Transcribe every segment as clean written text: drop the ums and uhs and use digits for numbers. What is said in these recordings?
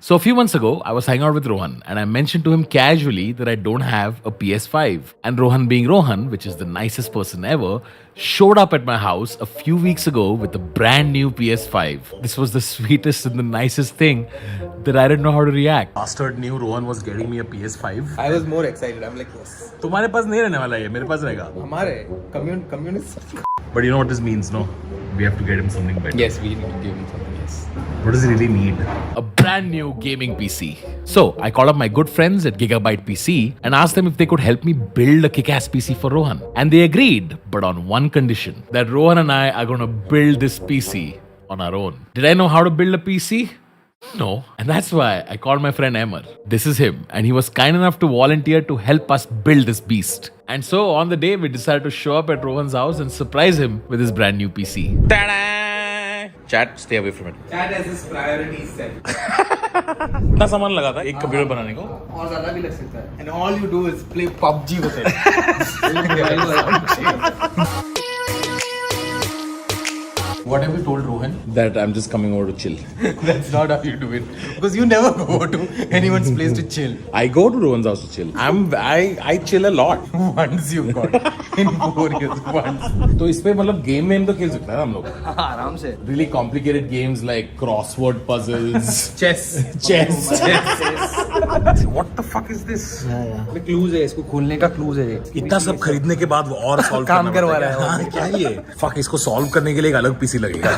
So a few months ago, I was hanging out with Rohan and I mentioned to him casually that I don't have a PS5. And Rohan being Rohan, which is the nicest person ever, showed up at my house a few weeks ago with a brand new PS5. This was the sweetest and the nicest thing that I didn't know how to react. Bastard knew Rohan was getting me a PS5. I was more excited. I'm like, yes. तुम्हारे पास नहीं रहने वाला है, मेरे पास रहेगा. हमारे communist. But you know what this means, no? We have to get him something better. Yes, we need to give him something. Yes. What does he really need? A brand new gaming PC. So I called up my good friends at Gigabyte PC and asked them if they could help me build a kick-ass PC for Rohan. And they agreed, but on one condition, that Rohan and I are going to build this PC on our own. Did I know how to build a PC? No. And that's why I called my friend Emmer. This is him. And he was kind enough to volunteer to help us build this beast. And so on the day, we decided to show up at Rohan's house and surprise him with his brand new PC. Ta-da! Chat, stay away from it. Chat has his priorities set. कितना सामान लगा था एक computer बनाने को? और ज़्यादा भी लग सकता है. And all you do is play PUBG with it. What have you told Rohan? That I'm just coming over to chill. That's not how you do it. Because you never go to anyone's place to chill. I go to Rohan's house to chill. I chill a lot. Once you got in 4 years. Once. तो इस पे मतलब game तो खेल सकते हैं हम लोग. आराम से. Really complicated games like crossword puzzles, chess. What the fuck is this? Clues है, इसको खोलने का क्लूज है. इतना सब खरीदने के बाद वो और सॉल्व काम करवा रहा है. क्या ये? Fuck, इसको सॉल्व करने के लिए एक अलग पीसी लगेगा.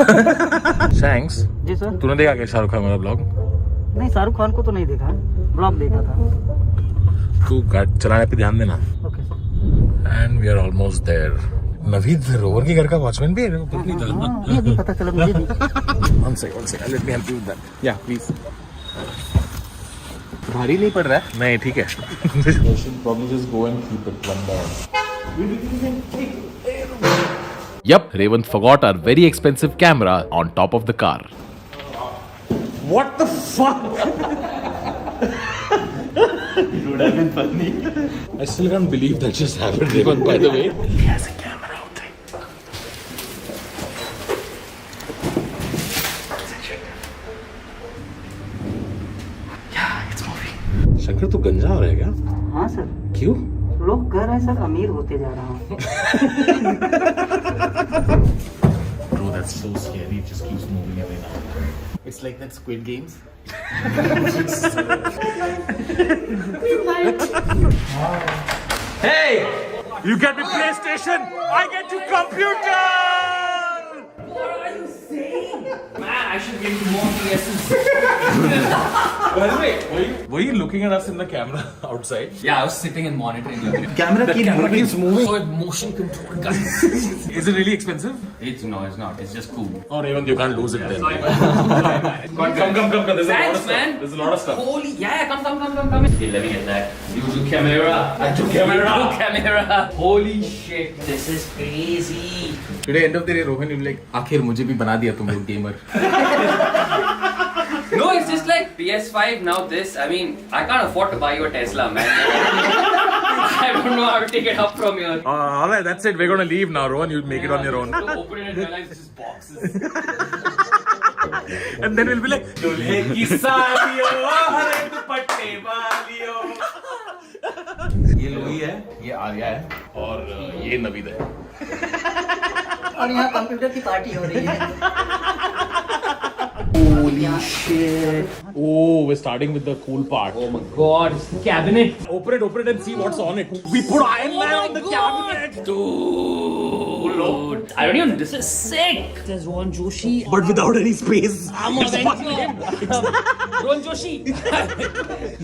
Thanks. जी सर. तूने देखा क्या शाहरुख खान वाला ब्लॉग? नहीं, शाहरुख खान को तो नहीं देखा, ब्लॉग देखा था. तू गाड़ी चलाने पे ध्यान देना. Okay sir. And we are almost there. Naveed rover के घर का वॉचमैन भी है. ये भी पता चला मुझे भी. One second. Let me help you with that. Yeah, please. भारी नहीं पड़ रहा है. नहीं, ठीक है. I should probably just go and keep it one by one. Yup, Revant forgot our very expensive camera on top of the car. What the fuck? It would have been funny. I still can't believe that just happened, Revant, by the way. He has a camera out there. Yeah, it's moving. Shankar, तू गंजा हो रहा है क्या? हाँ sir. क्यों? लोग कह रहे हैं सर अमीर होते जा रहा हूँ. Bro, that's so scary. It just keeps moving away now. It's like that Squid Games. Hey! You get me PlayStation, I get you computer! Man, I should give you more PSs. By the way, were you looking at us in the camera outside? Yeah, I was sitting and monitoring you. Camera keeps moving. So it's motion control, guys. Is it really expensive? It's not. It's just cool. Oh, Revant, you can't lose it then. Sorry, man. Come. There's a lot Thanks, of stuff. man. There's a lot of stuff. Holy, yeah, come. Okay, let me get that. YouTube camera. Holy shit, this is crazy. Today, end of the day, Rohan will be like, आखिर मुझे भी बना दिया तुम लोग gamer. No, it's just like PS5, now this. I mean, I can't afford to buy you a Tesla, man. I don't know how to take it up from here. Alright, that's it. We're gonna leave now, Rohan. You make it on your own. To open it and realize this is boxes. And then we'll be like, दूल्हे की सालियों, हरे दुपट्टे वालियों. ये Louis है, ये आर्या है, और ये नवीद है. और यहाँ कंप्यूटर की पार्टी हो रही है. Holy shit. Oh, we're starting with the cool part. Oh my god, it's the cabinet. Open it and see what's on it. We put Iron Man on the cabinet. Dude, I don't even. This is sick. There's Ron Joshi. But without any space. I'm a Ron Joshi.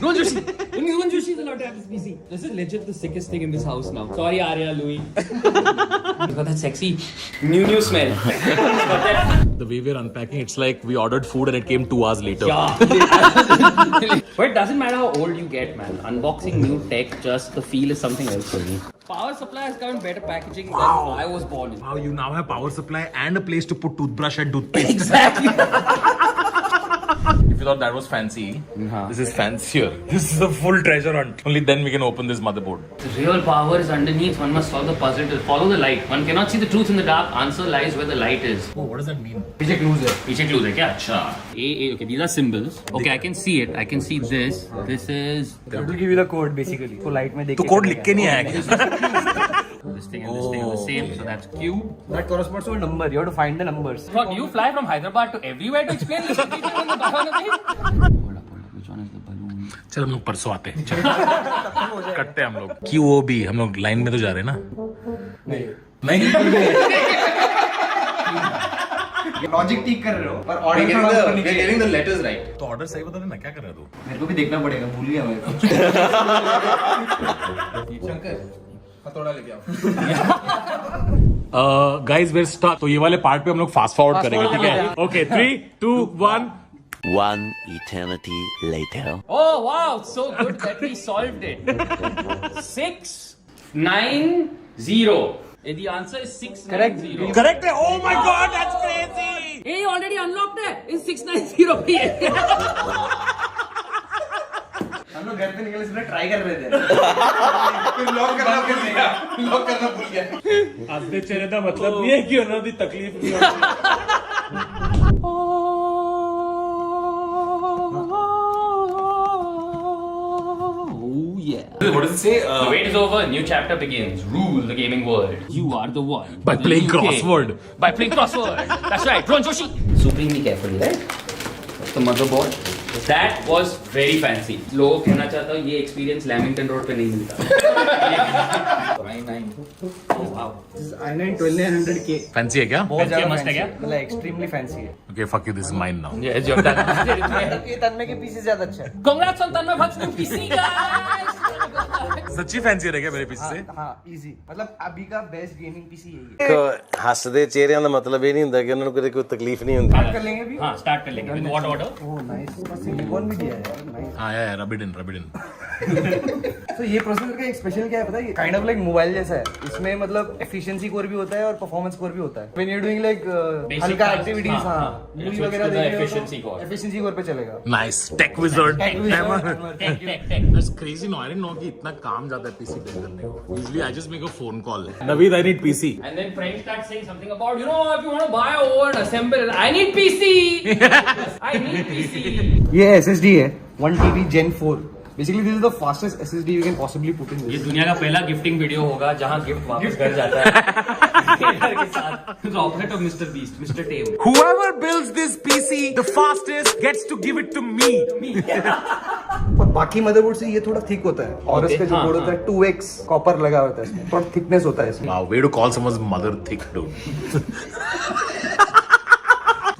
Ron Joshi. Only Ron Joshi is allowed to have this PC. This is legit the sickest thing in this house now. Sorry, Arya, Louis. You got that sexy new smell. The way we're unpacking, it's like we ordered food and it came 2 hours later. Yeah. But it doesn't matter how old you get, man. Unboxing new tech, just the feel is something else for me. Power supply has come in better packaging than I was born in. Wow, you now have power supply and a place to put toothbrush and toothpaste. Exactly. If you thought that was fancy, this is fancier. This is a full treasure hunt. Only then we can open this motherboard. The real power is underneath. One must solve the puzzle to follow the light. One cannot see the truth in the dark. Answer lies where the light is. Oh, what does that mean? पीछे clues है. पीछे clues है क्या? अच्छा. A. Okay, these are symbols. Okay, I can see it. I can see this. This is. It will give you the code basically. तो light में देख तो code लिख के नहीं आया क्या? This thing and this thing are the same. So that's Q. That corresponds to a number. You have to find the numbers. What, you fly from Hyderabad to everywhere to explain this? Hold up. Which one is the balloon? चल हम लोग परसों आते हैं. कटते हैं हम लोग. QOB हम लोग लाइन में तो जा रहे हैं ना? नहीं. लॉजिक ठीक कर रहे हो पर ऑर्डर थोड़ा ऊपर नीचे getting the letters right. तो ऑर्डर सही बता देना, क्या कर रहा है तू? मेरे को भी देखना पड़ेगा. भूल गया मैं. शंकर हथौड़ा लेके आओ. Guys we're stuck. तो ये वाले पार्ट पे हम लोग फास्ट फॉरवर्ड करेंगे, ठीक है? Okay 3 2 1. One eternity later. Oh wow, so good that we solved it. 6 9 0. The answer is 690. Correct है. Oh my god, that's crazy. Hey, you already unlocked it. It's 690 पे. हम लोग घर पे निकले से ट्राई कर रहे थे. फिर लॉक करना भूल गया. आधे चेहरे का मतलब नहीं है कि उन्होंने दी तकलीफ नहीं होती. Oh yeah. What does it say? The wait is over. New chapter begins. Rule the gaming world. You are the one. By The playing UK. crossword. By playing crossword. That's right. Ron Joshi. Supremely carefully, right? That's the motherboard. That was very fancy. लोगों को कहना चाहता हूँ ये experience Lamington Road पे नहीं मिलता. Oh wow. This is i9 12900K. Fancy है क्या? बहुत ज्यादा must है क्या? मतलब extremely fancy है. Okay, fuck you. This is mine now. Yes, you're done. ये तन्मय के पीछे ज्यादा अच्छा है. Congrats on Tanmay Bhatt's new PC, guys. सच्ची फैंसी है क्या मेरे पीछे से? हाँ easy. मतलब अभी का best gaming PC यही है. ਹੱਸਦੇ ਚਿਹਰਿਆਂ ਦਾ ਮਤਲਬ ਇਹ ਨਹੀਂ ਹੁੰਦਾ ਕਿ ਉਹਨਾਂ ਨੂੰ ਕਦੇ ਕੋਈ ਤਕਲੀਫ ਨਹੀਂ ਹੁੰਦੀ. Start कर लेंगे अभी. हाँ, start कर लेंगे. With what order? Oh nice. बस silicon भी दिया है यार. Nice. हाँ यार, rub it in. तो ये प्रोसेसर का एक स्पेशल क्या है पता है? काइंड ऑफ लाइक मोबाइल जैसा है. इसमें मतलब एफिशिएंसी कोर भी होता है और परफॉर्मेंस कोर भी होता है. When you are doing like हल्का tasks, एक्टिविटीज, हाँ, हां हाँ. मूवी Switch वगैरह to the देख रहे हो efficiency core. एफिशिएंसी कोर पे चलेगा. Nice. Tech wizard. Tech wizard. Tech. That's crazy. No, I didn't know कि इतना काम जाता है PC build करने को. Usually I just make a phone call. Naveed, I need PC. And then friends start saying something about, you know, if you want to buy over and assemble, I need PC. I need PC. ये SSD है 1 TB Gen 4. Basically this is the fastest SSD you can possibly put in ये this. दुनिया का पहला gifting video होगा जहाँ gift वापस घर जाता है घर के साथ. The opposite of Mr. Beast, Mr. Tame. Whoever builds this PC the fastest gets to give it to me. और बाकी मदरबोर्ड से ये थोड़ा थिक होता है और इसका जो बोर्ड होता है 2x कॉपर लगा होता है इसमें. थोड़ा थिकनेस होता है इसमें. Wow, way to call someone's mother thick, dude.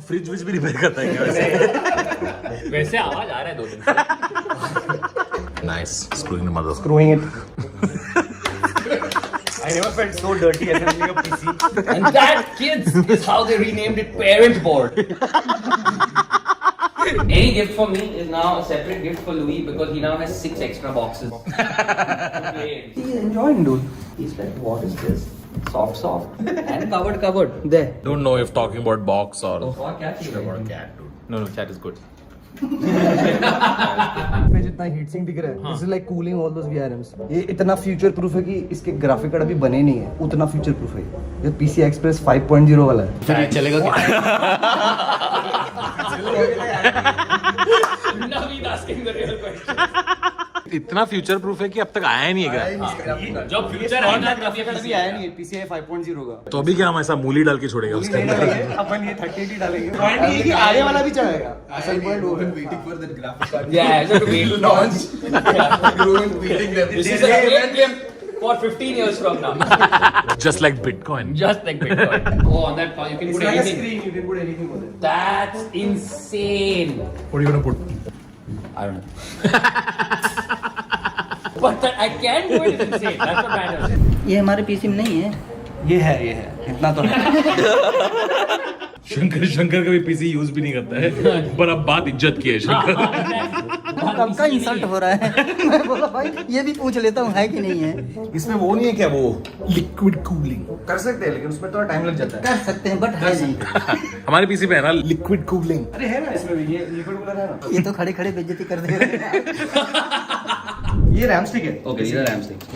Fridge विज भी रिपेयर करता है क्या वैसे? वैसे आवाज आ रहा है 2 दिन से. Nice. Screwing the mother. Screwing it. I never felt so dirty assembling a PC. And that, kids, is how they renamed it Parent Board. Any gift for me is now a separate gift for Louis because he now has 6 extra boxes. He's enjoying, dude. He's like, what is this? Soft. And covered. There. Don't know if talking about box or और क्या चाहिए? about cat, dude. No, cat is good. पे जितना heat sink दिख रहा है, this is like cooling all those VRMs. ये इतना फ्यूचर प्रूफ है कि इसके ग्राफिक कार्ड अभी बने नहीं है. उतना फ्यूचर प्रूफ है ये. PCI Express 5.0 वाला है. फिर चलेगा क्या? Naveed asking the real question. इतना फ्यूचर प्रूफ है कि अब तक आया ही नहीं है क्या? जब फ्यूचर आएगा तभी अभी आया नहीं है PCI 5.0 का. तो अभी क्या हम ऐसा मूली डाल के छोड़ेगा उसके नहीं अंदर? डालेंगे, अपन ये 3080 डालेंगे. पॉइंट ये कि आगे वाला भी चलेगा. असल पॉइंट वो है. waiting for that graphic card. Yeah, I have to wait. Launch. Ruin waiting them. This is a great gift for 15 years from now. Just like Bitcoin. Just like Bitcoin. Oh, on that you can It's put like a anything. screen. You can put anything on it. That's insane. What are you gonna put? I don't know. But that I can do it is insane. That's what matters. ये हमारे PC में नहीं है. ये है इतना तो है. शंकर कभी पीसी यूज भी नहीं करता है, पर अब बात इज्जत की है शंकर. सबका इंसल्ट हो रहा है. मैं बोला भाई ये भी पूछ लेता हूँ है कि नहीं है. इसमें वो नहीं है क्या, वो लिक्विड कूलिंग? कर सकते हैं लेकिन उसमें थोड़ा टाइम लग जाता है. कर सकते हैं बट है नहीं. हमारे पीसी पे है ना लिक्विड कूलिंग. अरे है ना इसमें भी ये लिक्विड कूलर है ना. ये तो खड़े खड़े बेइज्जती कर दे रहे हैं. ये रैम स्टिक है. Okay, these are RAM sticks.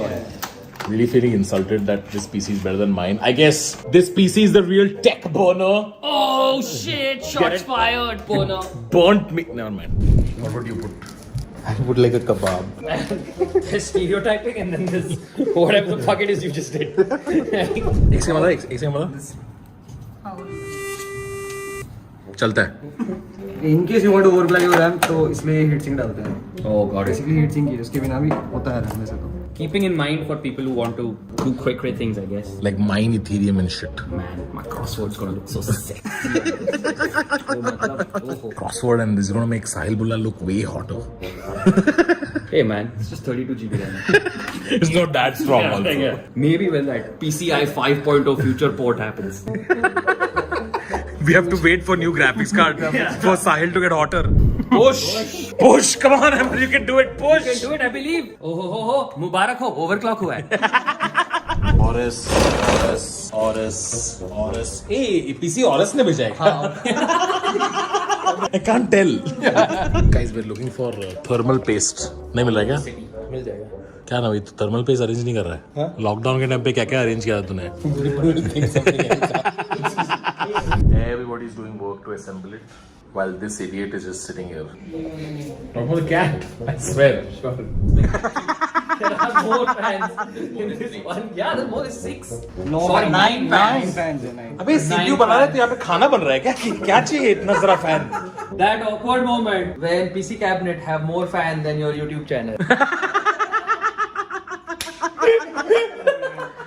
Really feeling insulted that this PC is better than mine. I guess this PC is the real tech burner. Oh shit! Get Shots it? fired, Bono. Burnt me. Never mind. What would you put? I would like a kebab. There's stereotyping and then this whatever the fuck it is you just did. एक से मतलब चलता है. In case you want to overclock your RAM तो इसलिए heat sink डालते हैं. Oh god. Basically heat sink ही है, उसके बिना भी होता है रैम वैसे तो. Keeping in mind for people who want to do quick things, I guess. Like mine Ethereum and shit. Man, my crossword's gonna look so sexy. Crossword and this is gonna make Sahil Bulla look way hotter. Hey man, it's just 32 GB RAM. It's not that strong also. Yeah. Maybe when that PCI 5.0 future port happens. We have to wait for new graphics card for Sahil to get hotter. Push! Come on, Amber, you can do it. You can Push! do it, I believe. Oh, Mubarak ho, overclock हुआ है. Horus. Hey, PC Horus ने भेजा है. I can't tell. Guys, we're looking for thermal paste. नहीं मिल रहा है क्या? मिल जाएगा. क्या ना भाई तू थर्मल पेस्ट अरेंज नहीं कर रहा है? लॉकडाउन के टाइम पे क्या क्या अरेंज किया था तूने? Everybody is doing work to assemble it, while this idiot is just sitting here. Talk about the cat. I swear. There are more fans in this one. Yeah, there's more than 6. No, Sorry, 9 9 fans. Fans है 9. अबे CPU बना रहे तो यहाँ पे खाना बन रहा है क्या? क्या चाहिए इतना सारा fan? That awkward moment when PC cabinet have more fans than your YouTube channel.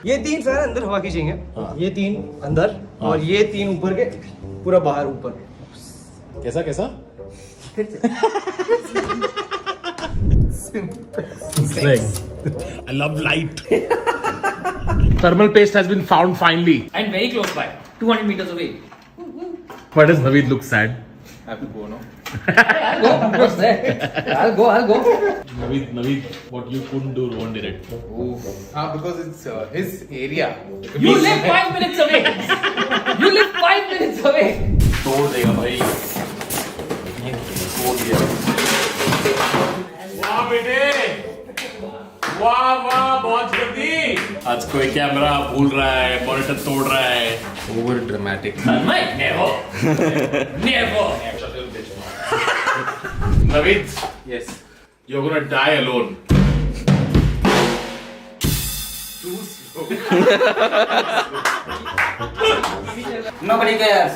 ये 3 फैन अंदर हवा खींचेंगे. ये 3 अंदर और ये 3 ऊपर के पूरा बाहर ऊपर. कैसा? I love light. Thermal paste has been found finally. And very close by, 200 meters away. Why does Naveed look sad? I have to go now. I'll go. I'm just there. I'll go. Naveed, what you couldn't do, Rohan did it. Because it's his area. You live 5 minutes away. You live 5 minutes away. तोड़ देगा भाई. तोड़ दिया. वाह बेटे. वाह बहुत जल्दी. आज कोई कैमरा भूल रहा है, मॉनिटर तोड़ रहा है. Over dramatic. Mike, never. Naveed, Yes. you're gonna die alone. Too slow. Nobody cares.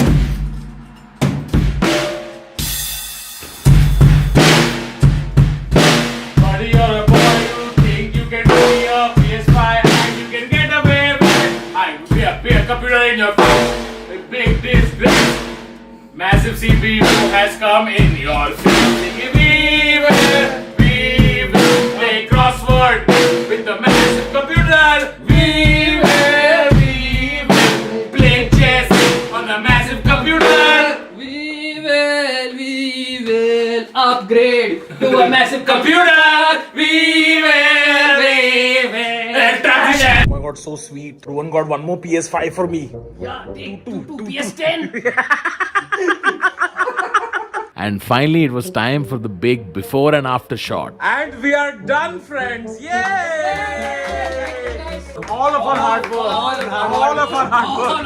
Buddy, you're a boy, you think you can be a PS5 and you can get away with it. I will be a computer in your face. A big disgrace. Massive CPU has come in your face. We will play crossword with the massive computer. We will play chess on the massive computer. We will upgrade to a massive computer. We will. Oh my god, so sweet. Rohan got one more PS5 for me. Yeah, take two PS10. And finally, it was time for the big before and after shot. And we are done, friends. Yay! All of our hard work. All of our hard work.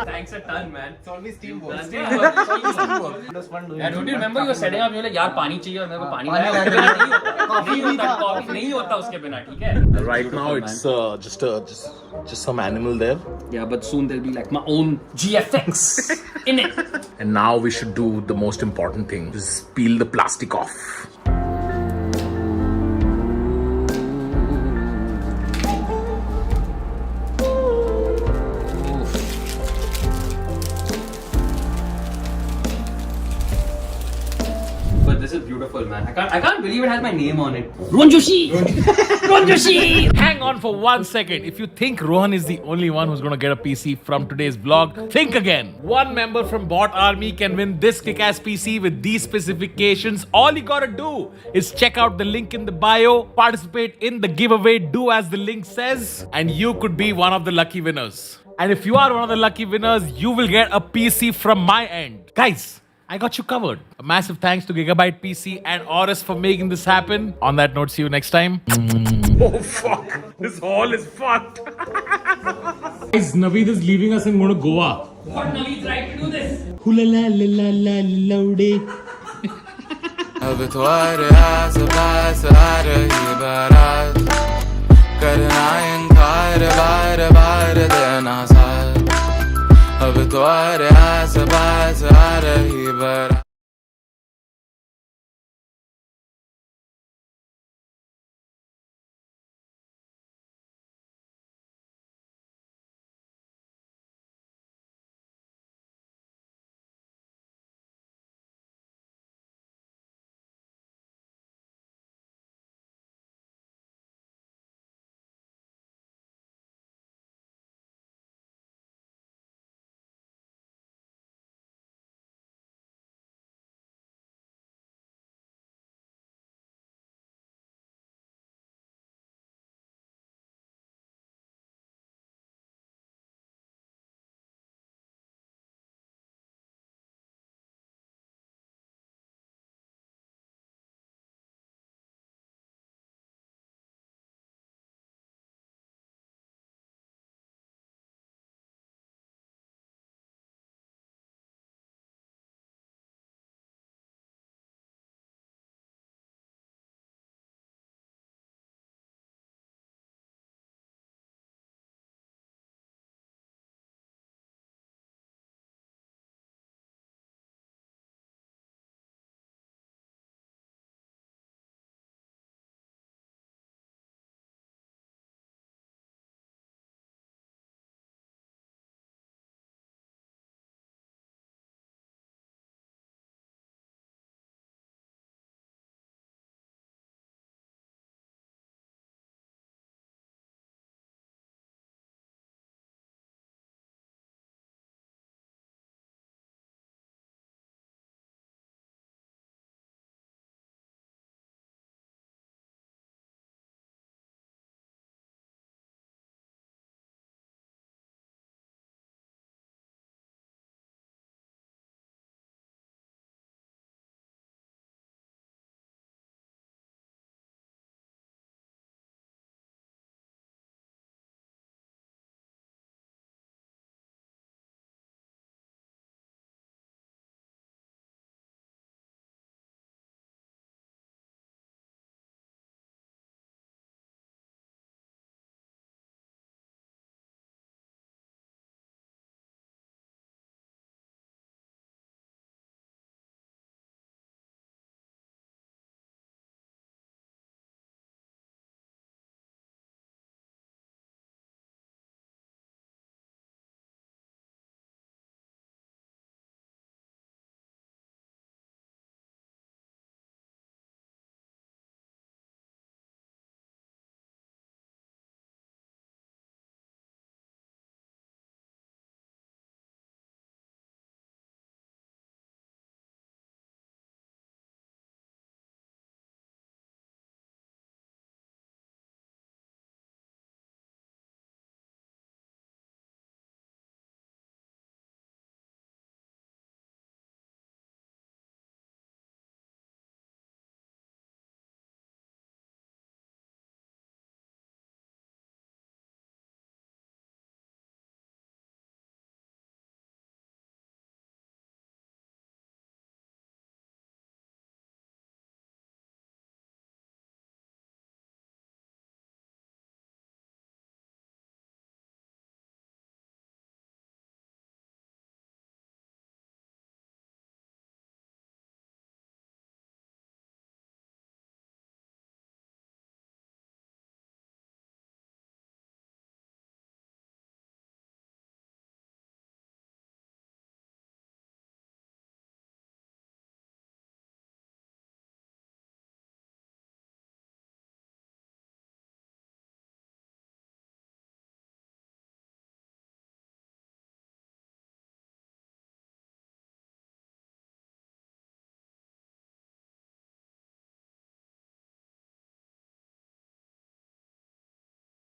Thanks a ton, man. It's always teamwork. Yeah, don't you remember you were setting up? You were like, यार पानी चाहिए और मेरे को पानी लाया. Coffee नहीं होता उसके बिना, ठीक है? Right now, it's just some animal there. Yeah, but soon there'll be like my own GFX in it. And now we should do the most important thing: is peel the plastic off. But this is beautiful, man. I can't believe it has my name on it. Rohan Joshi. Rohan Joshi. Hang on for 1 second. If you think Rohan is the only one who's gonna get a PC from today's vlog, think again. One member from Bot Army can win this kick-ass PC with these specifications. All you gotta do is check out the link in the bio, participate in the giveaway, do as the link says, and you could be one of the lucky winners. And if you are one of the lucky winners, you will get a PC from my end. Guys, I got you covered. A massive thanks to Gigabyte PC and Oris for making this happen. On that note, see you next time. Oh fuck! This hall is fucked. Guys, Naveed is leaving us and going to Goa. What Naveed tried to do this? अब तो आ रहा सब आ रही बारात करना इनकार बार बार देना साथ अब तो आ रहा सब आ रही बारात